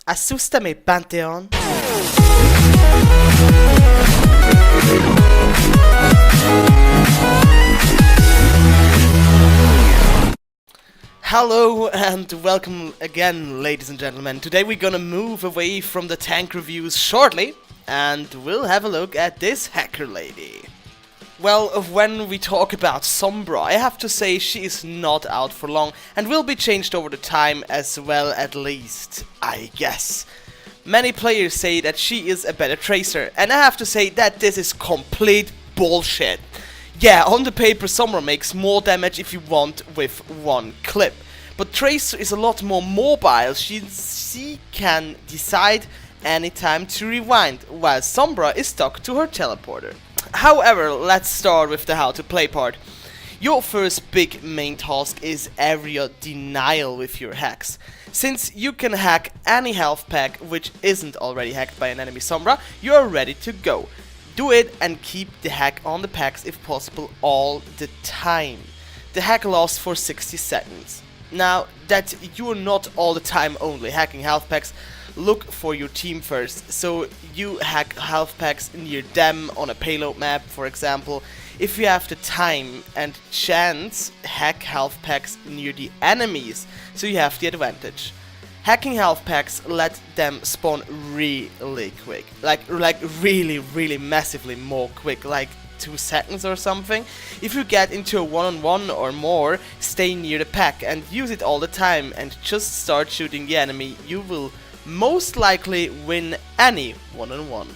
Asústame, Panteón. Hello and welcome again, ladies and gentlemen. Today we're gonna move away from the tank reviews shortly and we'll have a look at this hacker lady. Well, when we talk about Sombra, I have to say she is not out for long and will be changed over the time as well, at least, I guess. Many players say that she is a better tracer, and I have to say that this is complete bullshit. Yeah, on the paper Sombra makes more damage if you want with one clip, but Tracer is a lot more mobile. She can decide anytime to rewind, while Sombra is stuck to her teleporter. However, let's start with the how to play part. Your first big main task is area denial with your hacks. Since you can hack any health pack which isn't already hacked by an enemy Sombra, you are ready to go. Do it and keep the hack on the packs if possible all the time. The hack lasts for 60 seconds. Now that you're not all the time only hacking health packs, look for your team first, so you hack health packs near them on a payload map, for example. If you have the time and chance, hack health packs near the enemies, so you have the advantage. Hacking health packs let them spawn really quick, like really massively more quick, like 2 seconds or something. If you get into a one-on-one or more, stay near the pack and use it all the time and just start shooting the enemy. You will most likely win any one-on-one.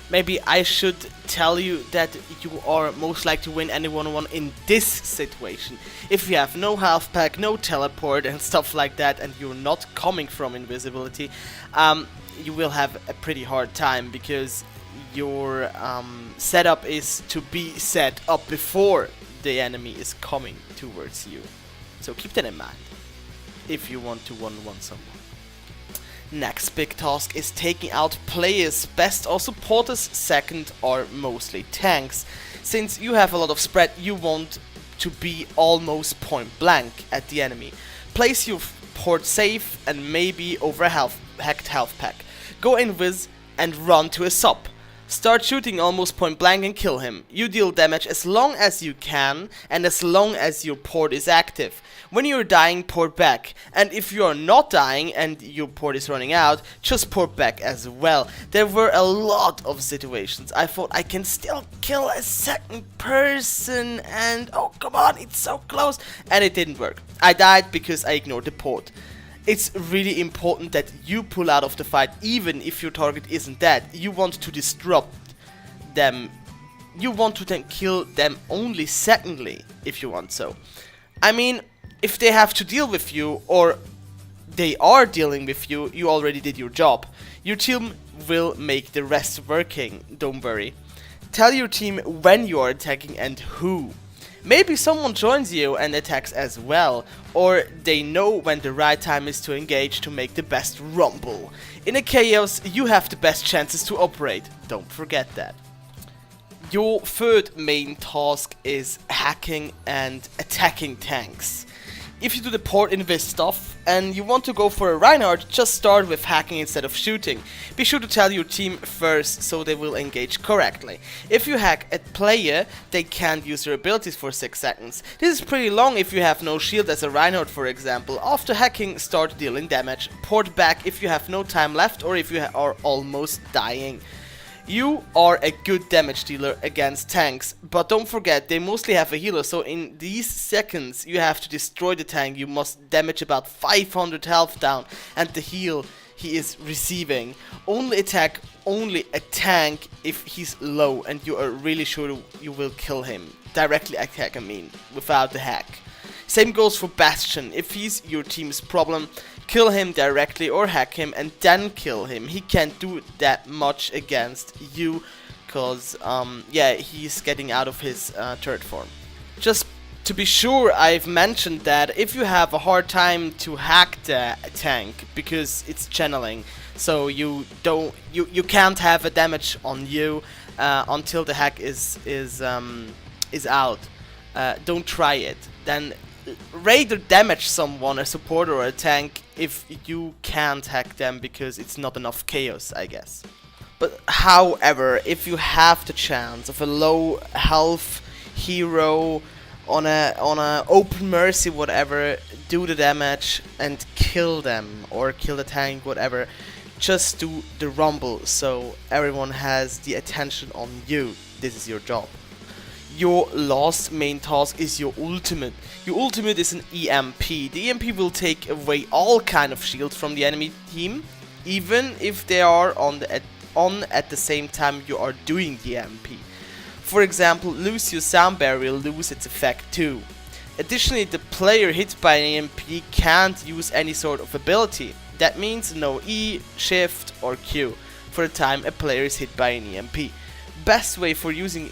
Maybe I should tell you that you are most likely to win any one-on-one in this situation. If you have no health pack, no teleport and stuff like that, and you're not coming from invisibility, you will have a pretty hard time because your setup is to be set up before the enemy is coming towards you. So keep that in mind if you want to one-on-one someone. Next big task is taking out players, best or supporters, second or mostly tanks. Since you have a lot of spread, you want to be almost point blank at the enemy. Place your port safe and maybe over a hacked health pack. Go invis and run to a sub. Start shooting almost point blank and kill him. You deal damage as long as you can and as long as your port is active. When you're dying, port back. And if you are not dying and your port is running out, just port back as well. There were a lot of situations I thought I can still kill a second person and oh come on, it's so close, and it didn't work. I died because I ignored the port. It's really important that you pull out of the fight even if your target isn't dead. You want to disrupt them. You want to then kill them only secondly if you want so. I mean, if they have to deal with you or they are dealing with you, you already did your job. Your team will make the rest working, don't worry. Tell your team when you are attacking and who. Maybe someone joins you and attacks as well, or they know when the right time is to engage to make the best rumble. In a chaos, you have the best chances to operate, don't forget that. Your third main task is hacking and attacking tanks. If you do the port invis stuff and you want to go for a Reinhardt, just start with hacking instead of shooting. Be sure to tell your team first so they will engage correctly. If you hack a player, they can't use their abilities for 6 seconds. This is pretty long if you have no shield as a Reinhardt, for example. After hacking, start dealing damage. Port back if you have no time left or if you are almost dying. You are a good damage dealer against tanks, but don't forget they mostly have a healer, so in these seconds you have to destroy the tank. You must damage about 500 health down and the heal he is receiving. Only attack only a tank if he's low and you are really sure you will kill him. Directly attack, I mean, without the hack. Same goes for Bastion. If he's your team's problem, kill him directly or hack him and then kill him. He can't do that much against you because yeah, he's getting out of his third form. Just to be sure, I've mentioned that if you have a hard time to hack the tank because it's channeling, so you can't have a damage on you until the hack is out. Don't try it. Then rather damage someone, a support or a tank, if you can't hack them because it's not enough chaos, I guess. But however, if you have the chance of a low health hero on a open mercy, whatever, do the damage and kill them or kill the tank, whatever. Just do the rumble so everyone has the attention on you. This is your job. Your last main task is your ultimate. Your ultimate is an EMP. The EMP will take away all kind of shields from the enemy team, even if they are on at the same time you are doing the EMP. For example, Lucio's Sombra will lose its effect too. Additionally, the player hit by an EMP can't use any sort of ability. That means no E, Shift or Q for the time a player is hit by an EMP. Best way for using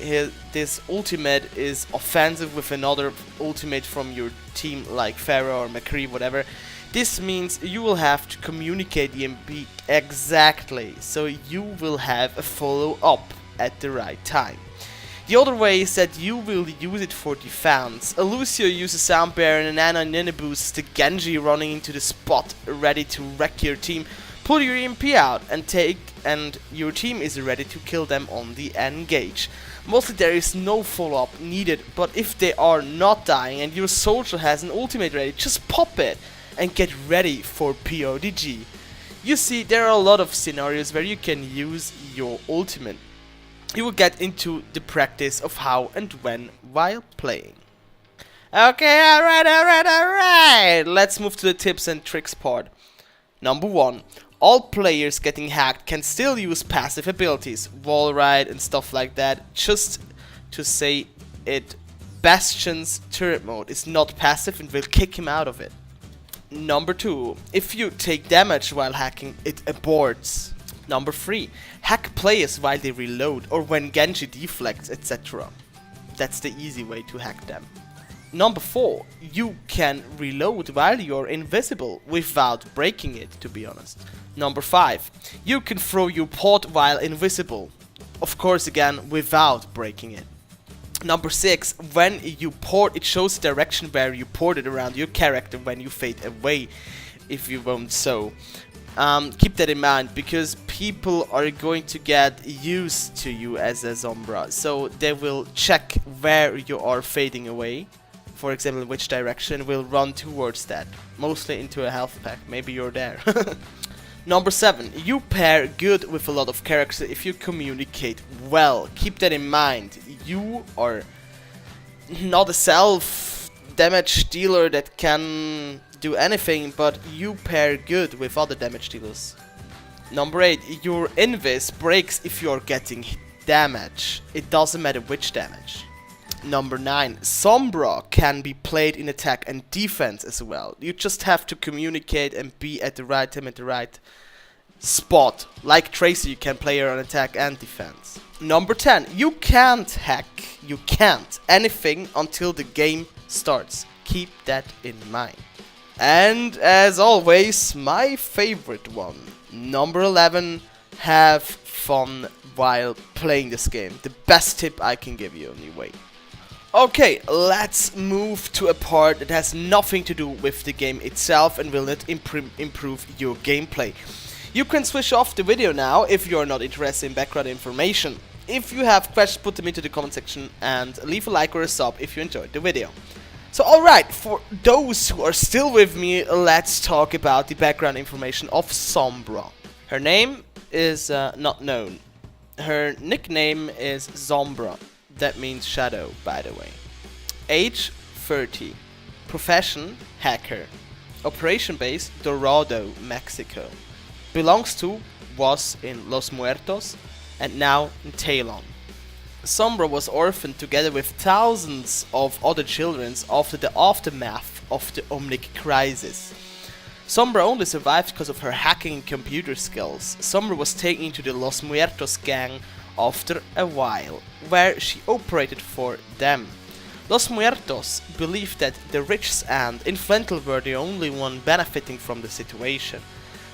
this ultimate is offensive with another ultimate from your team like Pharah or McCree, whatever. This means you will have to communicate the EMP exactly, so you will have a follow up at the right time. The other way is that you will use it for defense. A Lucio uses Sombra and an Ana Nina boosts the Genji running into the spot ready to wreck your team. Pull your EMP out and your team is ready to kill them on the engage. Mostly there is no follow-up needed, but if they are not dying and your soldier has an ultimate ready, just pop it and get ready for PODG. You see, there are a lot of scenarios where you can use your ultimate. You will get into the practice of how and when while playing. Okay, alright. Let's move to the tips and tricks part. Number 1. All players getting hacked can still use passive abilities, wall ride and stuff like that. Just to say it, Bastion's turret mode is not passive and will kick him out of it. Number 2. If you take damage while hacking, it aborts. Number 3. Hack players while they reload or when Genji deflects, etc. That's the easy way to hack them. Number 4. You can reload while you're invisible without breaking it, to be honest. Number 5. You can throw your pod while invisible. Of course, again, without breaking it. Number 6. When you port, it shows the direction where you ported around your character when you fade away, if you won't so. Keep that in mind, because people are going to get used to you as a Sombra, so they will check where you are fading away, for example which direction, will run towards that, mostly into a health pack, maybe you're there. Number 7, you pair good with a lot of characters if you communicate well. Keep that in mind, you are not a self damage dealer that can do anything, but you pair good with other damage dealers. Number 8, your invis breaks if you're getting damage. It doesn't matter which damage. Number 9, Sombra can be played in attack and defense as well. You just have to communicate and be at the right time at the right spot. Like Tracer, you can play her on attack and defense. Number 10, you can't hack, you can't anything until the game starts. Keep that in mind. And as always, my favorite one, number 11, have fun while playing this game. The best tip I can give you anyway. Okay, let's move to a part that has nothing to do with the game itself and will not improve your gameplay. You can switch off the video now if you are not interested in background information. If you have questions, put them into the comment section and leave a like or a sub if you enjoyed the video. So alright, for those who are still with me, let's talk about the background information of Sombra. Her name is not known. Her nickname is Sombra. That means shadow, by the way. Age 30. Profession hacker. Operation base Dorado, Mexico. Belongs to, was in Los Muertos and now in Talon. Sombra was orphaned together with thousands of other children after the aftermath of the Omnic crisis. Sombra only survived because of her hacking and computer skills. Sombra was taken into the Los Muertos gang after a while, where she operated for them. Los Muertos believed that the rich and influential were the only one benefiting from the situation.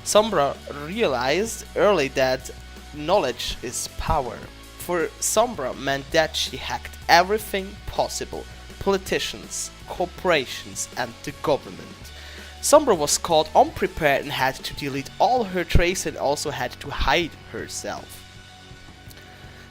Sombra realized early that knowledge is power. For Sombra meant that she hacked everything possible. Politicians, corporations and the government. Sombra was caught unprepared and had to delete all her traces and also had to hide herself.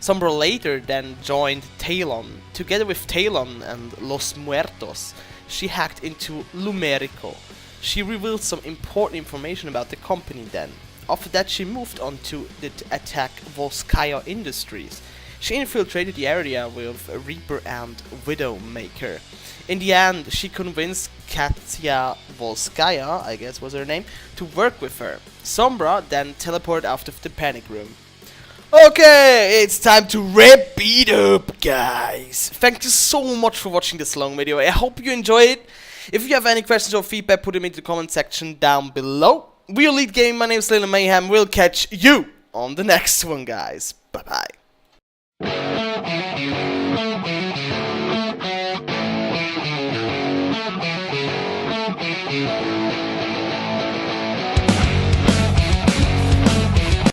Sombra later then joined Talon. Together with Talon and Los Muertos, she hacked into Lumerico. She revealed some important information about the company then. After that she moved on to attack Volskaya Industries. She infiltrated the area with Reaper and Widowmaker. In the end, she convinced Katya Volskaya, I guess was her name, to work with her. Sombra then teleported out of the panic room. Okay, it's time to wrap it up, guys. Thank you so much for watching this long video. I hope you enjoyed it. If you have any questions or feedback, put them into the comment section down below. We are Elite Gaming, my name is Little Mayhem. We'll catch you on the next one, guys. Bye-bye.